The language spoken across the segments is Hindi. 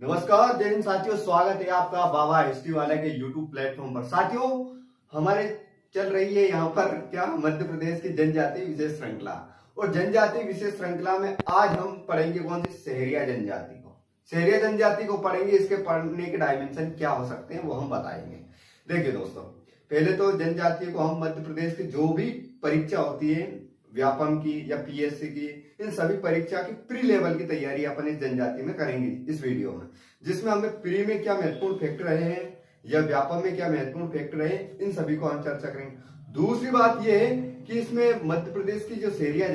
नमस्कार जय हिंद साथियों, स्वागत है आपका बाबा हिस्ट्री वाला के यूट्यूब प्लेटफॉर्म पर। साथियों, हमारे चल रही है यहाँ पर क्या मध्य प्रदेश की जनजाति विशेष श्रृंखला, और जनजाति विशेष श्रृंखला में आज हम पढ़ेंगे कौन सी सहरिया जनजाति को। सहरिया जनजाति को पढ़ेंगे, इसके पढ़ने के डायमेंशन क्या हो सकते हैं वो हम बताएंगे। देखिए दोस्तों, पहले तो जनजाति को हम मध्य प्रदेश की जो भी परीक्षा होती है व्यापम की या पीएससी की, इन सभी परीक्षा की प्री लेवल की तैयारी अपन इस जनजाति में करेंगे इस वीडियो में, जिसमें हमें प्री में क्या महत्वपूर्ण फैक्टर रहे हैं या व्यापम में क्या महत्वपूर्ण फैक्टर रहे, इन सभी को हम चर्चा करेंगे। दूसरी बात यह है कि इसमें मध्य प्रदेश की जो सहरिया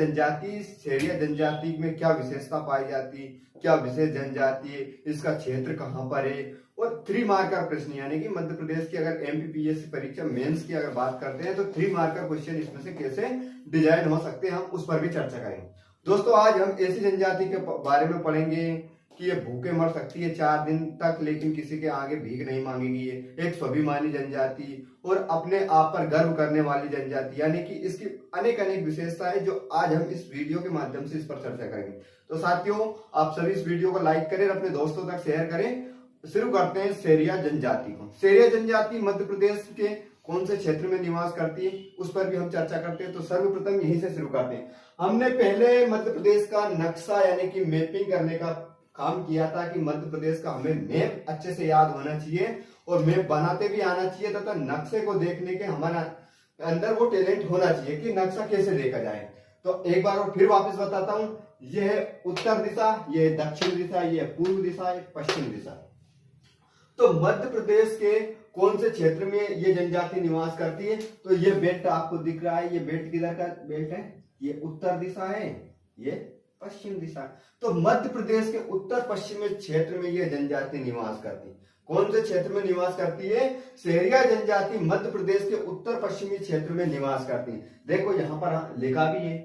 जनजाति में क्या विशेषता पाई जाती, क्या विशेष जनजाति है, इसका क्षेत्र कहाँ पर है, और 3 मार्कर प्रश्न, यानी कि मध्य प्रदेश की अगर एमपीपीएससी परीक्षा मेंस की अगर बात करते हैं तो 3 मार्कर क्वेश्चन इसमें से कैसे डिजाइन हो सकते हैं, हम उस पर भी चर्चा करेंगे। दोस्तों, आज हम ऐसी जनजाति के बारे में पढ़ेंगे कि ये भूखे मर सकती है 4 दिन तक, लेकिन किसी के आगे भीख नहीं मांगेगी। ये एक स्वाभिमानी जनजाति और अपने आप पर गर्व करने वाली जनजाति, यानी कि इसकी अनेक विशेषताएं जो आज हम इस वीडियो के माध्यम से इस पर चर्चा करेंगे। तो साथियों, आप सभी इस वीडियो को लाइक करें, अपने दोस्तों तक शेयर करें। शुरू करते हैं सहरिया जनजाति को। सहरिया जनजाति मध्य प्रदेश के कौन से क्षेत्र में निवास करती है उस पर भी हम चर्चा करते हैं। तो सर्वप्रथम यहीं से शुरू करते हैं। हमने पहले मध्य प्रदेश का नक्शा यानी कि मैपिंग करने का काम किया था कि मध्य प्रदेश का हमें मैप अच्छे से याद होना चाहिए और मैप बनाते भी आना चाहिए तथा नक्शे को देखने के हमारा अंदर वो टैलेंट होना चाहिए कि नक्शा कैसे देखा जाए। तो एक बार और फिर वापस बताता हूं, यह है उत्तर दिशा, यह दक्षिण दिशा, यह पूर्व दिशा, यह पश्चिम दिशा। तो मध्य प्रदेश के कौन से क्षेत्र में ये जनजाति निवास करती है? तो ये बेल्ट आपको दिख रहा है, ये बेल्ट किधर का बेल्ट है? ये उत्तर दिशा है, ये पश्चिम दिशा। तो मध्य प्रदेश के उत्तर पश्चिमी क्षेत्र में ये जनजाति निवास करती है। कौन से क्षेत्र में निवास करती है? सहरिया जनजाति मध्य प्रदेश के उत्तर पश्चिमी क्षेत्र में निवास करती है। देखो यहाँ पर लिखा भी है।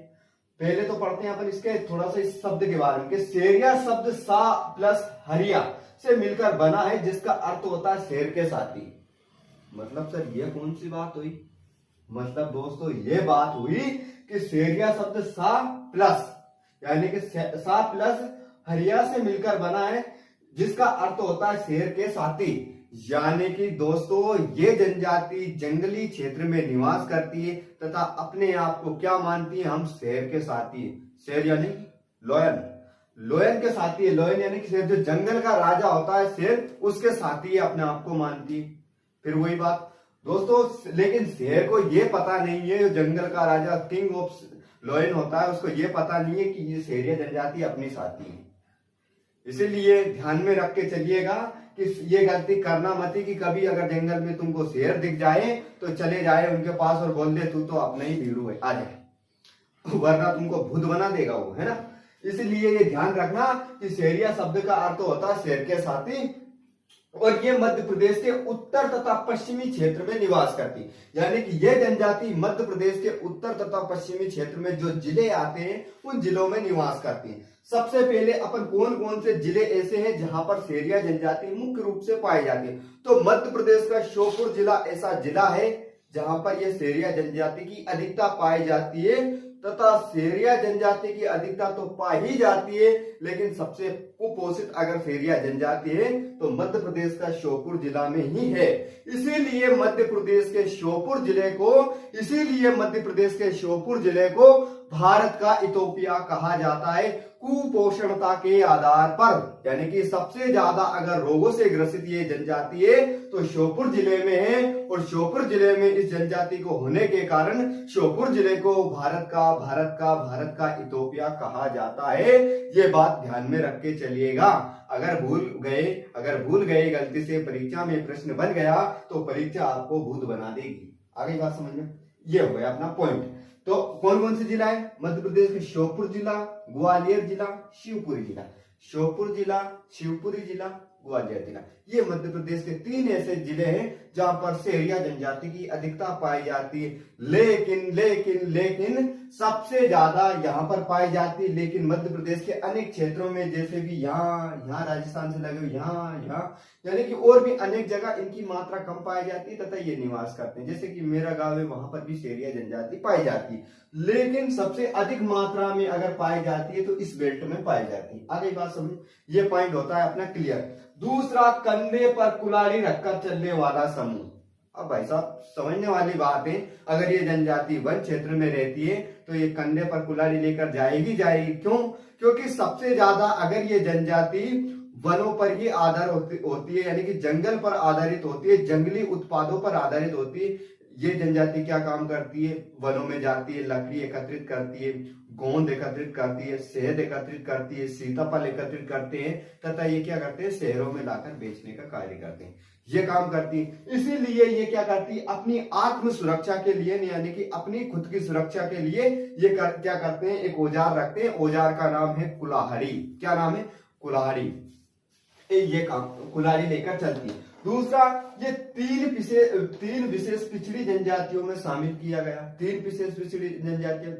पहले तो पढ़ते हैं अपन इसके थोड़ा सा इस शब्द के बारे में कि सहरिया शब्द सा प्लस हरिया से मिलकर बना है, जिसका अर्थ होता है शेर के साथी। मतलब सर ये कौन सी बात हुई? मतलब दोस्तों ये बात हुई कि सहरिया शब्द सा प्लस यानी कि सा प्लस हरिया से मिलकर बना है, जिसका अर्थ होता है शेर के साथी। यानी कि दोस्तों ये जनजाति जंगली क्षेत्र में निवास करती है तथा अपने आप को क्या मानती है? हम शेर के साथी है। शेर यानी लॉयन, लोयन के साथी है। लोयन यानी कि शेर, जो जंगल का राजा होता है शेर, उसके साथी है, अपने आप को मानती है। फिर वही बात दोस्तों, लेकिन शेर को ये पता नहीं है, जो जंगल का राजा किंग ऑफ लोयन होता है, उसको ये पता नहीं है कि ये सहरिया जनजाति अपनी साथी है। इसीलिए ध्यान में रख के चलिएगा कि ये गलती करना मत ही कि कभी अगर जंगल में तुमको शेर दिख जाए तो चले जाए उनके पास और बोल दे तू तो अपना ही भीड़ू है, आ जाए, वरना तुमको भूत बना देगा वो, है ना। इसलिए ये ध्यान रखना कि सहरिया शब्द का अर्थ होता है शेर के साथी, और ये मध्य प्रदेश के उत्तर तथा पश्चिमी क्षेत्र में निवास करती, यानी कि यह जनजाति मध्य प्रदेश के उत्तर तथा पश्चिमी क्षेत्र में जो जिले आते हैं उन जिलों में निवास करती है। सबसे पहले अपन कौन कौन से जिले ऐसे हैं जहां पर सहरिया जनजाति मुख्य रूप से पाई जाती है? तो मध्य प्रदेश का श्योपुर जिला ऐसा जिला है जहां पर यह सहरिया जनजाति की अधिकता पाई जाती है, तथा सहरिया जनजाति की अधिकता तो पाई ही जाती है, लेकिन सबसे कुपोषित अगर सहरिया जनजाति है तो मध्य प्रदेश का श्योपुर जिला में ही है। इसीलिए मध्य प्रदेश के श्योपुर जिले को भारत का इथोपिया कहा जाता है, कुपोषणता के आधार पर। यानी कि सबसे ज्यादा अगर रोगों से ग्रसित ये जनजाति है तो श्योपुर जिले में है, और श्योपुर जिले में इस जनजाति को होने के कारण श्योपुर जिले को भारत का इथोपिया कहा जाता है। ये बात ध्यान में रख के चलिएगा। अगर भूल गए गलती से परीक्षा में प्रश्न बन गया तो परीक्षा आपको भूत बना देगी। आगे बात समझ में, ये हो गया अपना पॉइंट। तो कौन कौन से जिला है मध्य प्रदेश के? श्योपुर जिला, ग्वालियर जिला, शिवपुरी जिला। श्योपुर जिला, शिवपुरी जिला, कुआ जैतिला। ये मध्य प्रदेश के 3 ऐसे जिले हैं जहां पर सेरिया जनजाति की अधिकता पाई जाती है। लेकिन लेकिन लेकिन सबसे ज्यादा यहाँ पर पाई जाती है, लेकिन मध्य प्रदेश के अनेक क्षेत्रों में, जैसे कि यहाँ राजस्थान से लगे हुए यहाँ यानी कि और भी अनेक जगह इनकी मात्रा कम पाई जाती है तथा ये निवास करते हैं। जैसे कि मेरा गांव है, वहां पर भी सेरिया जनजाति पाई जाती है, लेकिन सबसे अधिक मात्रा में अगर पाई जाती है तो इस बेल्ट में पाई जाती है। आगे बात समझ, ये पॉइंट होता है अपना क्लियर। दूसरा, कंधे पर कुल्हाड़ी रखकर चलने वाला समूह। अब भाई साहब समझने वाली बात है, अगर ये जनजाति वन क्षेत्र में रहती है तो ये कंधे पर कुल्हाड़ी लेकर जाएगी। क्यों? क्योंकि सबसे ज्यादा अगर ये जनजाति वनों पर ही आधार होती है, यानी कि जंगल पर आधारित होती है, जंगली उत्पादों पर आधारित होती है। ये जनजाति क्या काम करती है? वनों में जाती है, लकड़ी एकत्रित करती है, गोंद एकत्रित करती है, शहद एकत्रित करती है, सीताफल एकत्रित करते हैं तथा ये क्या करते हैं? शहरों में लाकर बेचने का कार्य करते हैं, ये काम करती है। इसीलिए ये क्या करती है? अपनी आत्म सुरक्षा के लिए, यानी कि अपनी खुद की सुरक्षा के लिए ये क्या करते हैं? एक औजार रखते हैं, औजार का नाम है कुल्हाड़ी। क्या नाम है? कुल्हाड़ी। ये काम कुल्हाड़ी लेकर चलती है। दूसरा, ये तीन विशेष पिछड़ी जनजातियों में शामिल किया गया। 3 विशेष पिछड़ी जनजातियां,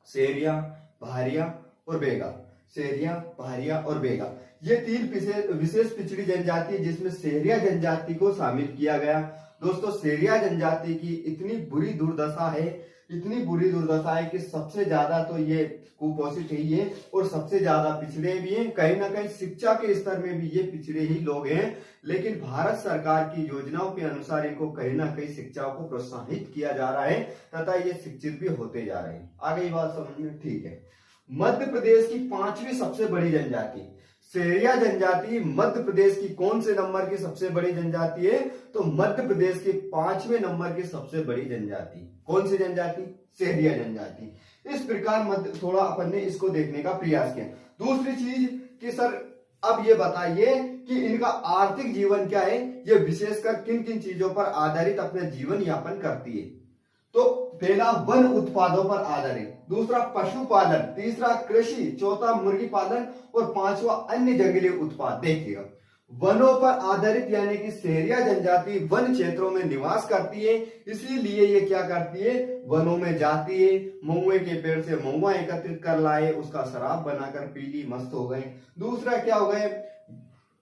सेरिया, भारिया और बेगा। सेरिया, भारिया और बेगा, ये 3 विशेष पिछड़ी जनजाति, जिसमें सेरिया जनजाति को शामिल किया गया। दोस्तों, सेरिया जनजाति की इतनी बुरी दुर्दशा है कि सबसे ज्यादा तो ये कुपोषित ही है और सबसे ज्यादा पिछड़े भी हैं। कहीं ना कहीं शिक्षा के स्तर में भी ये पिछड़े ही लोग हैं, लेकिन भारत सरकार की योजनाओं के अनुसार इनको कहीं ना कहीं शिक्षा को प्रोत्साहित किया जा रहा है तथा ये शिक्षित भी होते जा रहे हैं। आगे ये बात समझ में ठीक है। मध्य प्रदेश की 5वीं सबसे बड़ी जनजाति सेरिया जनजाति मध्य प्रदेश की कौन से नंबर की सबसे बड़ी जनजाति है? तो मध्य प्रदेश के 5वें नंबर की सबसे बड़ी जनजाति। कौन सी जनजाति? सेरिया जनजाति। इस प्रकार थोड़ा अपन ने इसको देखने का प्रयास किया। दूसरी चीज कि सर अब ये बताइए कि इनका आर्थिक जीवन क्या है, ये विशेषकर किन किन चीजों पर आधारित अपना जीवन यापन करती है? तो पहला, वन उत्पादों पर आधारित। दूसरा, पशुपालन। तीसरा, कृषि। चौथा, मुर्गी पालन। और 5वां, अन्य जंगली उत्पाद। देखिएगा, वनों पर आधारित यानी कि सेरिया जनजाति वन क्षेत्रों में निवास करती है, इसीलिए ये क्या करती है? वनों में जाती है, महुए के पेड़ से महुआ एकत्रित कर लाए, उसका शराब बनाकर पी ली, मस्त हो गए। दूसरा क्या हो गए?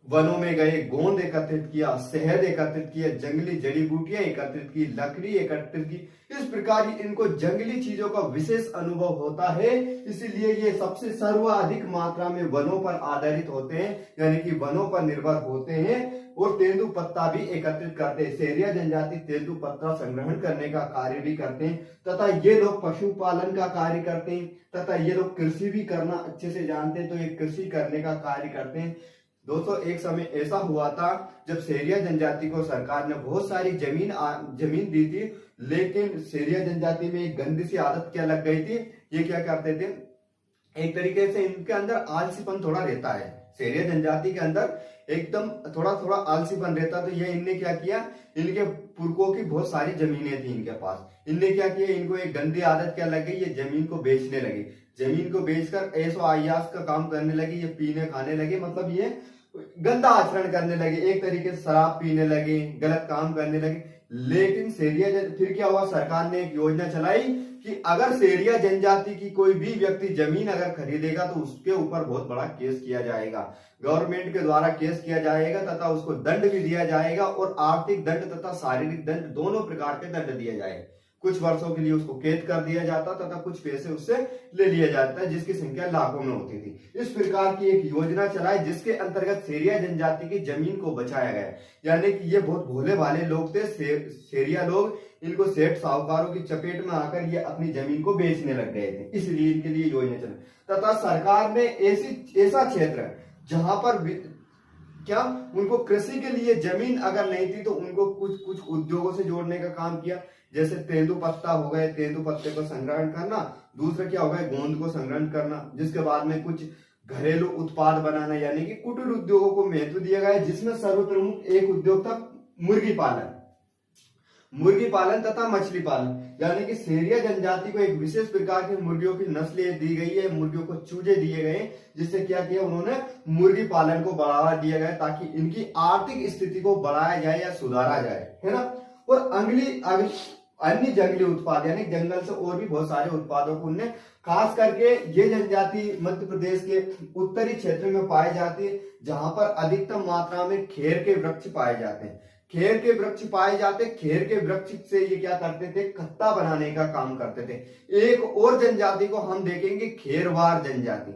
वनों में गए, गोंद एकत्रित किया, शहद एकत्रित किया, जंगली जड़ी बूटियां एकत्रित की, लकड़ी एकत्रित की। इस प्रकार इनको जंगली चीजों का विशेष अनुभव होता है, इसीलिए ये सबसे सर्वाधिक मात्रा में वनों पर आधारित होते हैं, यानी कि वनों पर निर्भर होते हैं। और तेंदु पत्ता भी एकत्रित करते हैं। सेरिया जनजाति तेंदु पत्ता संग्रहण करने का कार्य भी करते हैं तथा ये लोग पशुपालन का कार्य करते हैं तथा ये लोग कृषि भी करना अच्छे से जानते हैं, तो ये कृषि करने का कार्य करते हैं। दोस्तों, एक समय ऐसा हुआ था जब सेरिया जनजाति को सरकार ने बहुत सारी जमीन दी थी, लेकिन सेरिया जनजाति में एक गंदी सी आदत क्या लग गई थी? ये क्या करते थे, एक तरीके से इनके अंदर आलसीपन थोड़ा रहता है। सेरिया जनजाति के अंदर एकदम थोड़ा आलसीपन रहता, तो ये इनने क्या किया, इनके पुरखों की बहुत सारी जमीनें थी इनके पास, इनने क्या किया, इनको एक गंदी आदत क्या लग गई, ये जमीन को बेचने लगे। जमीन को बेचकर ऐसो आयास का काम करने लगे, ये पीने खाने लगे, मतलब ये गंदा आचरण करने लगे, एक तरीके से शराब पीने लगे, गलत काम करने लगे। लेकिन फिर क्या हुआ, सरकार ने एक योजना चलाई कि अगर सेरिया जनजाति की कोई भी व्यक्ति जमीन अगर खरीदेगा तो उसके ऊपर बहुत बड़ा केस किया जाएगा, गवर्नमेंट के द्वारा केस किया जाएगा तथा उसको दंड भी दिया जाएगा और आर्थिक दंड तथा शारीरिक दंड दोनों प्रकार के दंड दिए जाएंगे। कुछ वर्षों के लिए उसको कैद कर दिया जाता तथा कुछ पैसे उससे ले लिया जाता है, जिसकी संख्या लाखों में होती थी। इस प्रकार की एक योजना चलाई जिसके अंतर्गत सेरिया जनजाति की जमीन को बचाया गया। यानी कि ये बहुत भोले भाले लोग थे सेरिया लोग, इनको सेठ साहूकारों की चपेट में आकर ये अपनी जमीन को बेचने लग गए थे, इसलिए इनके लिए योजना चलाई तथा सरकार ने ऐसा क्षेत्र जहां पर क्या उनको कृषि के लिए जमीन अगर नहीं थी तो उनको कुछ उद्योगों से जोड़ने का काम किया। जैसे तेंदु पत्ता हो गए, तेंदु पत्ते को संग्रहण करना, दूसरा क्या हो गया, गोंद को संग्रहण करना, जिसके बाद में कुछ घरेलू उत्पाद बनाना, यानी कि कुटीर उद्योगों को महत्व दिया गया, जिसमें सर्वप्रमुख एक उद्योग था मुर्गी पालन तथा मछली पालन। यानी कि सेरिया जनजाति को एक विशेष प्रकार की मुर्गियों की नस्लें दी गई है, मुर्गियों को चूजे दिए गए, जिससे क्या किया उन्होंने, मुर्गी पालन को बढ़ावा दिया गया ताकि इनकी आर्थिक स्थिति को बढ़ाया जाए या सुधारा जाए, है ना। और अन्य जंगली उत्पाद यानी जंगल से और भी बहुत सारे उत्पादों को उनने, खास करके ये जनजाति मध्य प्रदेश के उत्तरी क्षेत्र में पाई जाती है, जहां पर अधिकतम मात्रा में खेर के वृक्ष पाए जाते हैं। खेर के वृक्ष पाए जाते, खेर के वृक्ष से ये क्या करते थे, कत्ता बनाने का काम करते थे। एक और जनजाति को हम देखेंगे, खेरवार जनजाति।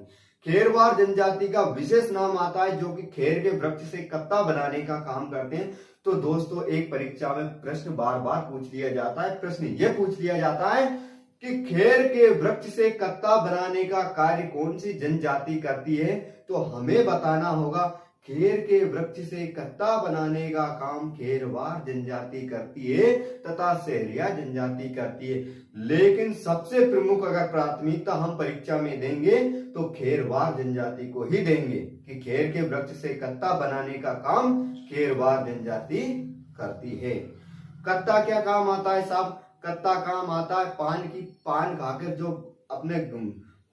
खेरवार जनजाति का विशेष नाम आता है, जो कि खेर के वृक्ष से कत्ता बनाने का काम करते हैं। तो दोस्तों एक परीक्षा में प्रश्न बार बार पूछ लिया जाता है, प्रश्न ये पूछ लिया जाता है कि खेर के वृक्ष से कत्ता बनाने का कार्य कौन सी जनजाति करती है, तो हमें बताना होगा खेर के वृक्ष से कत्ता बनाने का काम खेरवार जनजाति करती है तथा सेरिया जनजाति करती है। लेकिन सबसे प्रमुख अगर प्राथमिकता हम परीक्षा में देंगे तो खेरवार जनजाति को ही देंगे कि खेर के वृक्ष से कत्ता बनाने का काम खेरवार जनजाति करती है। कत्ता क्या काम आता है साहब, कत्ता काम आता है पान खाकर जो अपने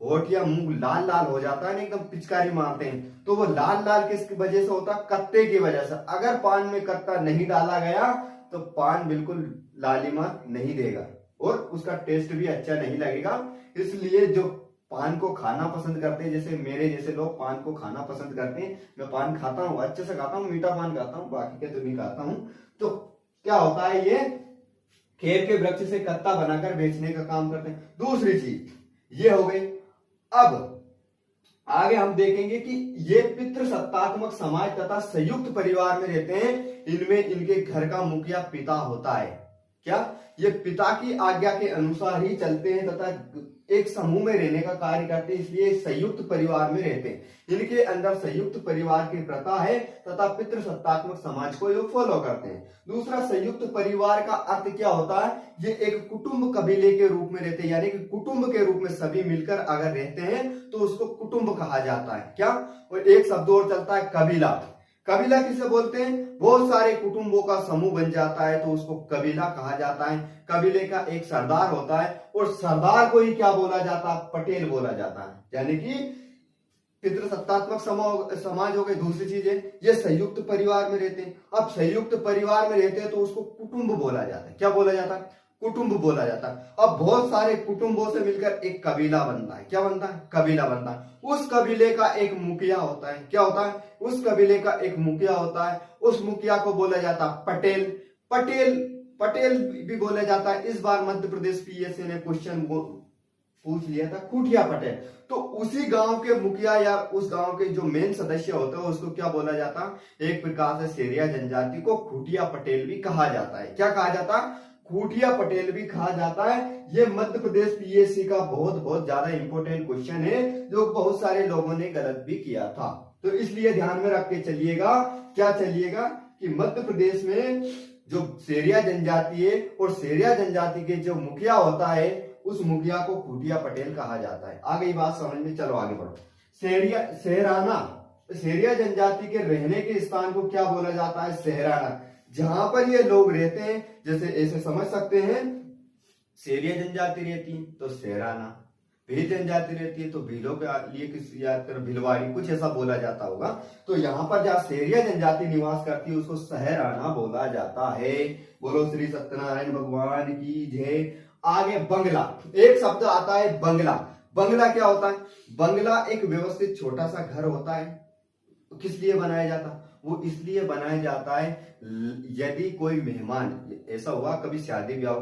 होठ या मुंह लाल लाल हो जाता है ना, एकदम पिचकारी मारते हैं, तो वो लाल लाल किस वजह से होता है, कत्ते की वजह से। अगर पान में कत्ता नहीं डाला गया तो पान बिल्कुल लालिमा नहीं देगा और उसका टेस्ट भी अच्छा नहीं लगेगा। इसलिए जो पान को खाना पसंद करते हैं, जैसे मेरे जैसे लोग पान को खाना पसंद करते हैं, मैं पान खाता हूँ, अच्छे से खाता हूँ, मीठा पान खाता हूँ, बाकी के तो नहीं खाता हूँ। तो क्या होता है, ये खेर के वृक्ष से कत्ता बनाकर बेचने का काम करते हैं। दूसरी चीज ये हो गई। अब आगे हम देखेंगे कि ये पितृसत्तात्मक समाज तथा संयुक्त परिवार में रहते हैं। इनमें इनके घर का मुखिया पिता होता है। क्या ये पिता की आज्ञा के अनुसार ही चलते हैं तथा एक समूह में रहने का कार्य करते हैं, इसलिए संयुक्त परिवार में रहते हैं। इनके अंदर संयुक्त परिवार की प्रथा है तथा पितृसत्तात्मक समाज को ये फॉलो करते हैं। दूसरा, संयुक्त परिवार का अर्थ क्या होता है, ये एक कुटुंब कबीले के रूप में रहते हैं, यानी कि कुटुंब के रूप में सभी मिलकर अगर रहते हैं तो उसको कुटुंब कहा जाता है। क्या, और एक शब्द और चलता है, कबीला। कबीला किसे बोलते हैं, बहुत सारे कुटुंबों का समूह बन जाता है तो उसको कबीला कहा जाता है। कबीले का एक सरदार होता है और सरदार को ही क्या बोला जाता है, पटेल बोला जाता है। यानी कि पितृसत्तात्मक समाज हो गए। दूसरी चीज है, ये संयुक्त परिवार में रहते हैं। अब संयुक्त परिवार में रहते हैं तो उसको कुटुंब बोला जाता है। क्या बोला जाता है, कुटुंब बोला जाता है। अब बहुत सारे कुटुंबों से मिलकर एक कबीला बनता है। क्या बनता है, कबीला बनता है। उस कबीले का एक मुखिया होता है। क्या होता है, उस कबीले का एक मुखिया होता है। उस मुखिया को बोला जाता है पटेल। पटेल भी बोला जाता है। इस बार मध्य प्रदेश पीएससी ने क्वेश्चन पूछ लिया था, खूटिया पटेल। तो उसी गांव के मुखिया या उस गांव के जो मेन सदस्य होते हैं उसको क्या बोला जाता है, एक प्रकार से सेरिया जनजाति को खूटिया पटेल भी कहा जाता है। क्या कहा जाता है, खूटिया पटेल भी कहा जाता है। ये मध्य प्रदेश पीएससी का बहुत ज्यादा इंपॉर्टेंट क्वेश्चन है, जो बहुत सारे लोगों ने गलत भी किया था। तो इसलिए ध्यान में रख के चलिएगा, क्या चलिएगा कि मध्य प्रदेश में जो सेरिया जनजाति है और सेरिया जनजाति के जो मुखिया होता है उस मुखिया को खूटिया पटेल कहा जाता है। आ गई बात समझ में, चलो आगे बढ़ो। सेरिया जनजाति के रहने के स्थान को क्या बोला जाता है, सहराना। जहां पर ये लोग रहते हैं, जैसे ऐसे समझ सकते हैं, सेरिया जनजाति रहती है तो सहराना, भील जनजाति रहती है तो भीलों के लिए किसी याद कर भिलवाड़ी, कुछ ऐसा बोला जाता होगा। तो यहाँ पर जहाँ सेरिया जनजाति निवास करती है उसको सहराना बोला जाता है। बोलो श्री सत्यनारायण भगवान की जय। आगे बंगला, एक शब्द आता है बंगला। बंगला क्या होता है, बंगला एक व्यवस्थित छोटा सा घर होता है। किस लिए बनाया जाता, वो इसलिए बनाया जाता है यदि कोई मेहमान, ऐसा हुआ कभी शादी ब्याह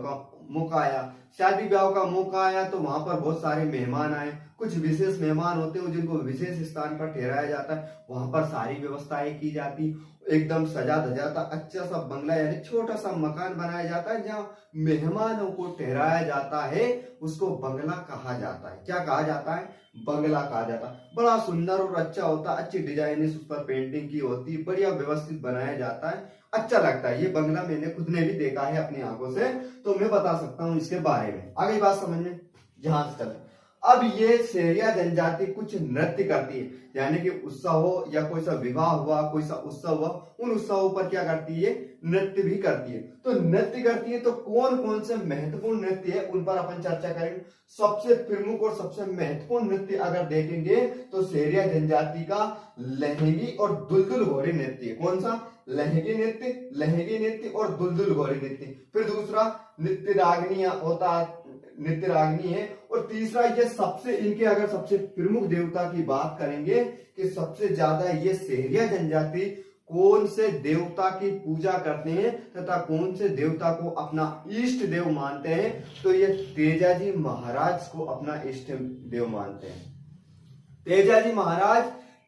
का मौका आया तो वहां पर बहुत सारे मेहमान आए, कुछ विशेष मेहमान होते हैं जिनको विशेष स्थान पर ठहराया जाता है। वहां पर सारी व्यवस्थाएं की जाती, एकदम सजा धजाता अच्छा सा बंगला यानी छोटा सा मकान बनाया जाता है जहां मेहमानों को ठहराया जाता है, उसको बंगला कहा जाता है। क्या कहा जाता है, बंगला कहा जाता है। बड़ा सुंदर और अच्छा होता है, अच्छी डिजाइन उस पर पेंटिंग की होती है, बढ़िया व्यवस्थित बनाया जाता है, अच्छा लगता है। ये बंगला मैंने खुद ने भी देखा है अपनी आंखों से, तो मैं बता सकता हूं इसके बारे में। आगे बात समझ में, जहां से चलते अब ये सेरिया जनजाति कुछ नृत्य करती है, यानी कि उत्सव हो या कोई सा विवाह हुआ, कोई सा उत्सव हुआ, उन उत्सवों पर क्या करती है, नृत्य भी करती है। तो नृत्य करती है तो कौन कौन से महत्वपूर्ण नृत्य है उन पर अपन चर्चा करेंगे। सबसे प्रमुख और सबसे महत्वपूर्ण नृत्य अगर देखेंगे तो सेरिया जनजाति का लहंगी और दुलदुल घोड़ी नृत्य। कौन सा? लहंगी नृत्य और दुलदुल घोड़ी नृत्य। फिर दूसरा नृत्य रागनी होता, नृत्य रागनी है। और तीसरा ये सबसे, इनके अगर सबसे प्रमुख देवता की बात करेंगे कि सबसे ज्यादा ये सेरिया जनजाति कौन से देवता की पूजा करते हैं तथा कौन से देवता को अपना इष्ट देव मानते हैं, तो ये तेजाजी महाराज को अपना इष्ट देव मानते हैं।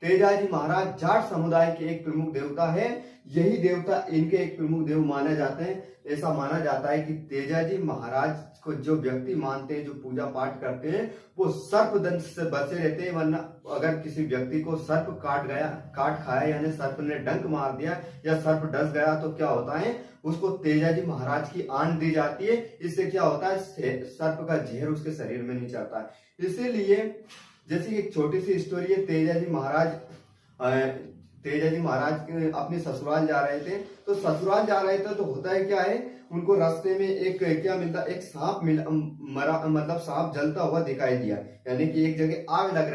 तेजाजी महाराज जाट समुदाय के एक प्रमुख देवता है। यही देवता इनके एक प्रमुख देव माने जाते हैं। ऐसा माना जाता है कि तेजाजी महाराज को जो व्यक्ति मानते हैं, जो पूजा पाठ करते हैं, वो सर्प दंश से बचे रहते हैं। वरना अगर किसी व्यक्ति को सर्प काट खाया यानी सर्प ने डंक मार दिया या सर्प डस गया तो क्या होता है, उसको तेजाजी महाराज की आन दी जाती है। इससे क्या होता है, सर्प का जहर उसके शरीर में नहीं चढ़ता है। इसीलिए जैसे एक छोटी सी स्टोरी है, तेजाजी महाराज अपने ससुराल जा रहे थे। तो ससुराल जा रहे थे तो होता है क्या है, उनको रास्ते में एक क्या मिलता, एक सांप मतलब सांप जलता हुआ दिखाई दिया। यानी कि एक जगह आग लग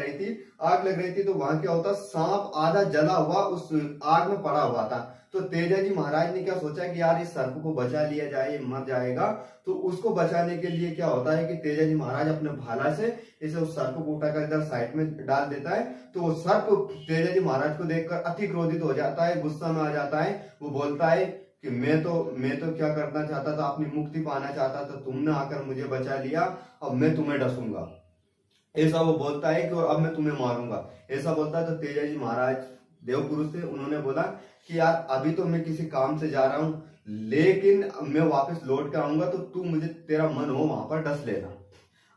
रही थी तो वहां क्या होता, सांप आधा जला हुआ उस आग में पड़ा हुआ था। तो तेजाजी महाराज ने क्या सोचा कि यार इस सर्प को बचा लिया जाए, ये मर जाएगा। तो उसको बचाने के लिए क्या होता है कि तेजाजी महाराज अपने भाला से इसे उस सर्प को उठाकर इधर साइड में डाल देता है। तो वो सर्प तेजाजी महाराज को देखकर अति क्रोधित हो जाता है, गुस्सा में आ जाता है। वो बोलता है कि मैं तो क्या करना चाहता था, अपनी मुक्ति पाना चाहता था, तुमने आकर मुझे बचा लिया, अब मैं तुम्हें डसूंगा, ऐसा वो बोलता है कि और अब मैं तुम्हें मारूंगा, ऐसा बोलता है। तो तेजाजी महाराज देव पुरुष थे, उन्होंने बोला कि यार अभी तो मैं किसी काम से जा रहा हूं, लेकिन मैं वापस लौट कर आऊंगा तो तू मुझे, तेरा मन हो वहां पर डस लेना।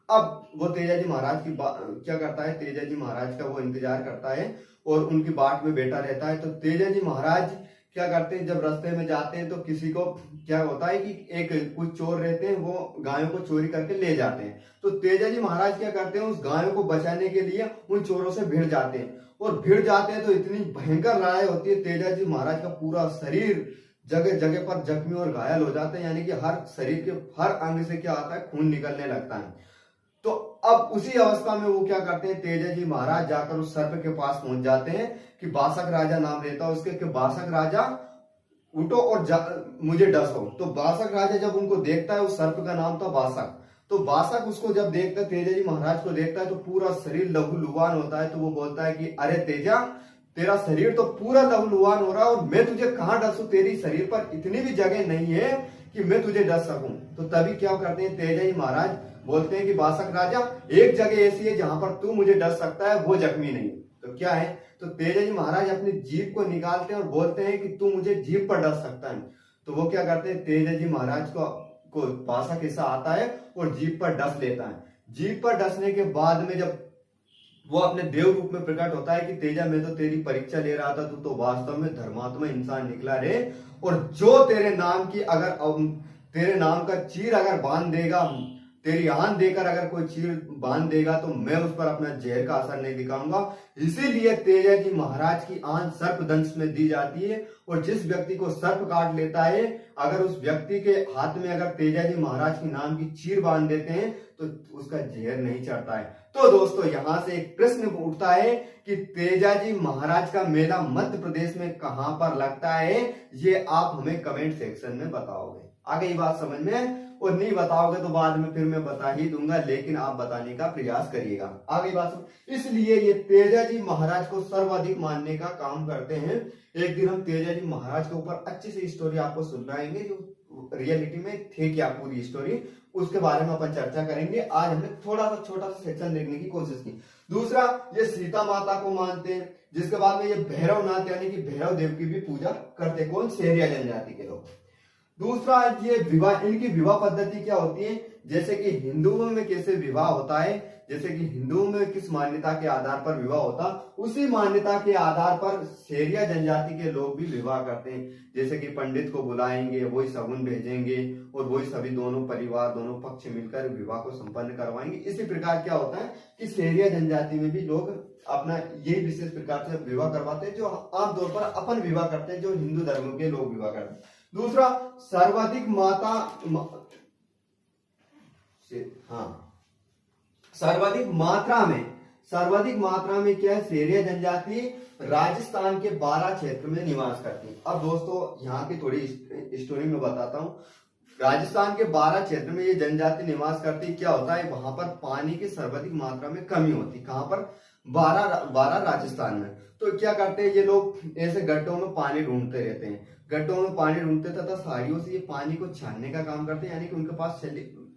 अब वो तेजाजी महाराज की क्या करता है, तेजाजी महाराज का वो इंतजार करता है और उनकी बाट में बैठा रहता है। तो तेजाजी महाराज क्या करते हैं, जब रास्ते में जाते हैं तो किसी को क्या होता है कि कुछ चोर रहते हैं, वो गायों को चोरी करके ले जाते हैं। तो तेजाजी महाराज क्या करते हैं, उस गायों को बचाने के लिए उन चोरों से भिड़ जाते हैं। और भिड़ जाते हैं तो इतनी भयंकर लड़ाई होती है, तेजाजी महाराज का पूरा शरीर जगह जगह पर जख्मी और घायल हो जाते हैं। यानी कि हर शरीर के हर अंग से क्या आता है, खून निकलने लगता है। तो अब उसी अवस्था में वो क्या करते हैं, तेजाजी महाराज जाकर उस सर्प के पास पहुंच जाते हैं कि बासक राजा नाम रहता है उसके, कि बासक राजा उठो और मुझे डसो। तो बासक राजा जब उनको देखता है, उस सर्प का नाम था बासक, तो बासक उसको जब देखता है, तेजाजी महाराज को देखता है तो पूरा शरीर लहूलुहान होता है। तो वो बोलता है कि अरे तेजा, तेरा शरीर तो पूरा लहूलुहान हो रहा है और मैं तुझे कहां डसूं, तेरी शरीर पर इतनी भी जगह नहीं है कि मैं तुझे डस सकूं। तो तभी क्या करते हैं, तेजाजी महाराज बोलते हैं कि बासक राजा, एक जगह ऐसी है जहां पर तू मुझे डस सकता है, वो जख्मी नहीं। तो क्या है, तो तेजाजी महाराज अपनी जीभ को निकालते हैं और बोलते हैं कि तू मुझे जीभ पर डस सकता है। तो वो क्या करते हैं, तेजाजी महाराज को बासक ऐसा आता है और जीभ पर डस लेता है। जीभ पर डसने के बाद में जब वो अपने देव रूप में प्रकट होता है कि तेजा, मैं तो तेरी परीक्षा ले रहा था, तू तो वास्तव में धर्मात्मा इंसान निकला रे, और जो तेरे नाम की तेरे नाम का चीर अगर बांध देगा, तेरी आन देकर अगर कोई चीर बांध देगा तो मैं उस पर अपना जहर का असर नहीं दिखाऊंगा। इसीलिए तेजाजी महाराज की आन सर्प दंश में दी जाती है। और जिस व्यक्ति को सर्प काट लेता है, अगर उस व्यक्ति के हाथ में अगर तेजाजी महाराज की नाम की चीर बांध देते हैं तो उसका जहर नहीं चढ़ता है। तो दोस्तों यहां से एक प्रश्न उठता है कि तेजाजी महाराज का मेला मध्य प्रदेश में कहां पर लगता है, ये आप हमें कमेंट सेक्शन में बताओगे। आ गई बात समझ में? और नहीं बताओगे तो बाद में फिर मैं बता ही दूंगा, लेकिन आप बताने का प्रयास करिएगा। आ गई बात? इसलिए ये तेजाजी महाराज को सर्वाधिक मानने का काम करते हैं। एक दिन हम तेजाजी महाराज के ऊपर अच्छी सी स्टोरी आपको सुनाएंगे, जो रियलिटी में थे क्या पूरी स्टोरी, उसके बारे में अपन चर्चा करेंगे। आज हमने थोड़ा सा छोटा सा सेक्शन देखने की कोशिश की। दूसरा, ये सीता माता को मानते हैं, जिसके बाद में ये भैरवनाथ यानी कि भैरव देव की भी पूजा करते। कौन? सेरिया जनजाति के लोग। दूसरा ये विवाह, इनकी विवाह पद्धति क्या होती है, जैसे कि हिंदुओं में कैसे विवाह होता है, जैसे कि हिंदुओं में किस मान्यता के आधार पर विवाह होता, उसी मान्यता के आधार पर सेरिया जनजाति के लोग भी विवाह करते हैं। जैसे कि पंडित को बुलाएंगे, वही शगुन भेजेंगे और वही सभी दोनों परिवार, दोनों पक्ष मिलकर विवाह को संपन्न करवाएंगे। इसी प्रकार क्या होता है कि सेरिया जनजाति में भी लोग अपना यही विशेष प्रकार से विवाह करवाते हैं, जो आमतौर पर अपन विवाह करते हैं, जो हिंदू धर्म के लोग विवाह करते हैं। दूसरा, सर्वाधिक सर्वाधिक मात्रा में क्या है, सेरिया जनजाति राजस्थान के 12 क्षेत्र में निवास करती है। अब दोस्तों यहाँ की थोड़ी स्टोरी में बताता हूँ। राजस्थान के 12 क्षेत्र में ये जनजाति निवास करती है। क्या होता है, वहां पर पानी की सर्वाधिक मात्रा में कमी होती है। कहां पर, 12 राजस्थान में। तो क्या करते हैं ये लोग, ऐसे गड्ढों में पानी ढूंढते रहते हैं, गड्ढों में पानी ढूंढते तथा साड़ियों से ये पानी को छानने का काम करते हैं। यानी कि उनके पास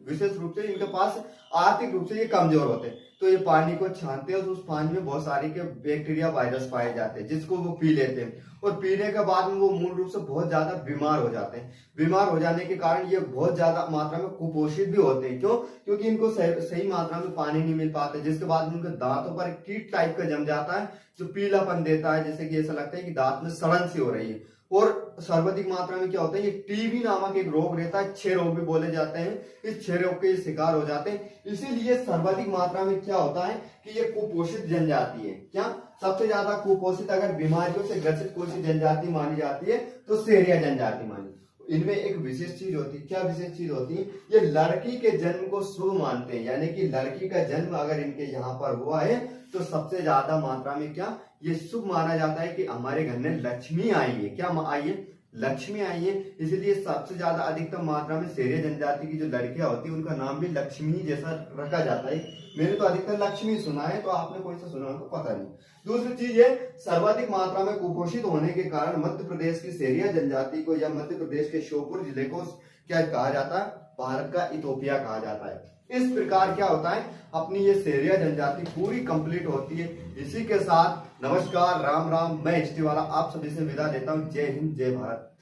विशेष रूप से इनके पास आर्थिक रूप से ये कमजोर होते हैं, तो ये पानी को छानते हैं और उस पानी में बहुत सारे के बैक्टीरिया, वायरस पाए जाते हैं, जिसको वो पी लेते हैं और पीने के बाद में वो मूल रूप से बहुत ज्यादा बीमार हो जाते हैं। बीमार हो जाने के कारण ये बहुत ज्यादा मात्रा में कुपोषित भी होते हैं। क्यों? क्योंकि इनको सही मात्रा में पानी नहीं मिल पाता, जिसके बाद में उनके दांतों पर कीट टाइप का जम जाता है, जो पीलापन देता है, जैसे कि ऐसा लगता है कि दांत में सड़न सी हो रही है। और सर्वाधिक मात्रा में क्या होता है, ये टीबी नामक एक रोग रहता है, क्षय रोग भी बोले जाते हैं, इस क्षय रोग के शिकार हो जाते हैं। इसीलिए सर्वाधिक मात्रा में क्या होता है कि ये कुपोषित जनजाति है। क्या सबसे ज्यादा कुपोषित अगर बीमारियों से ग्रसित कोई सी जनजाति मानी जाती है तो सेरिया जनजाति मानी। इनमें एक विशेष चीज होती है। क्या विशेष चीज होती है, ये लड़की के जन्म को शुभ मानते हैं। यानी कि लड़की का जन्म अगर इनके यहाँ पर हुआ है तो सबसे ज्यादा मात्रा में क्या ये शुभ माना जाता है कि हमारे घर में लक्ष्मी आई है। क्या आई है, लक्ष्मी आई है। इसीलिए सबसे ज्यादा अधिकतम मात्रा में सेरिया जनजाति की जो लड़कियां होती है उनका नाम भी लक्ष्मी जैसा रखा जाता है। मैंने तो अधिकतर लक्ष्मी सुना है, तो आपने कोई सा सुना तो पता नहीं। दूसरी चीज है, सर्वाधिक मात्रा में कुपोषित होने के कारण मध्य प्रदेश की सेरिया जनजाति को या मध्य प्रदेश के श्योपुर जिले को क्या कहा जाता है, भारत का इथोपिया कहा जाता है। इस प्रकार क्या होता है, अपनी ये सेरिया जनजाति पूरी कंप्लीट होती है। इसी के साथ नमस्कार, राम राम, मैं एचटी वाला आप सभी से विदा लेता हूँ। जय हिंद, जय भारत।